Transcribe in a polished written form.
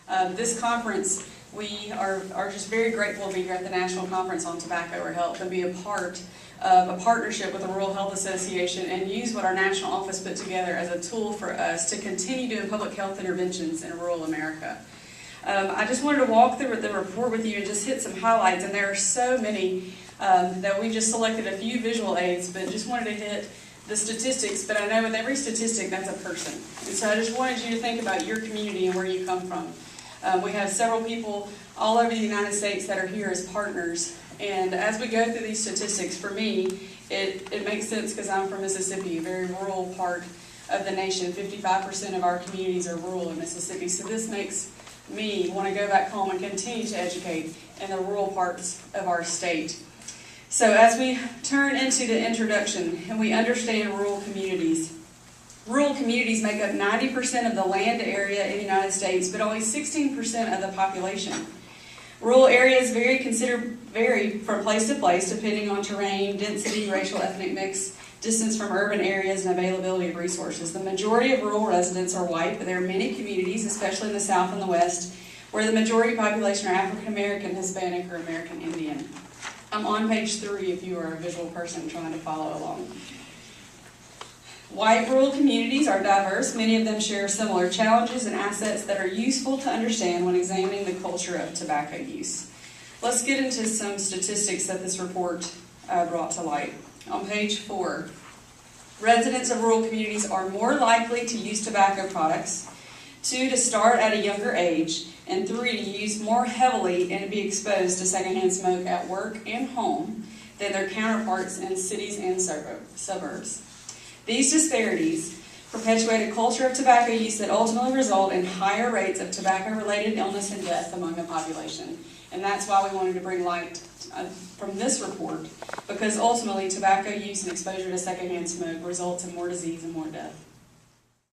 This conference, we are just very grateful to be here at the National Conference on Tobacco or Health and be a part of a partnership with the Rural Health Association and use what our national office put together as a tool for us to continue doing public health interventions in rural America. I just wanted to walk through the report with you and just hit some highlights, and there are so many that we just selected a few visual aids, but just wanted to hit the statistics. But I know with every statistic, that's a person. And so I just wanted you to think about your community and where you come from. We have several people all over the United States that are here as partners. And as we go through these statistics, for me, it makes sense because I'm from Mississippi, a very rural part of the nation. 55% of our communities are rural in Mississippi. So this makes me want to go back home and continue to educate in the rural parts of our state. So as we turn into the introduction and we understand rural communities make up 90% of the land area in the United States, but only 16% of the population. Rural areas vary from place to place depending on terrain, density, racial, ethnic mix, distance from urban areas, and availability of resources. The majority of rural residents are white, but there are many communities, especially in the South and the West, where the majority population are African American, Hispanic, or American Indian. I'm on page 3 if you are a visual person trying to follow along. White rural communities are diverse. Many of them share similar challenges and assets that are useful to understand when examining the culture of tobacco use. Let's get into some statistics that this report brought to light. On page 4, residents of rural communities are more likely to use tobacco products, 2, to start at a younger age, and 3, to use more heavily and to be exposed to secondhand smoke at work and home than their counterparts in cities and suburbs. These disparities perpetuate a culture of tobacco use that ultimately result in higher rates of tobacco-related illness and death among the population. And that's why we wanted to bring light from this report, because ultimately tobacco use and exposure to secondhand smoke results in more disease and more death.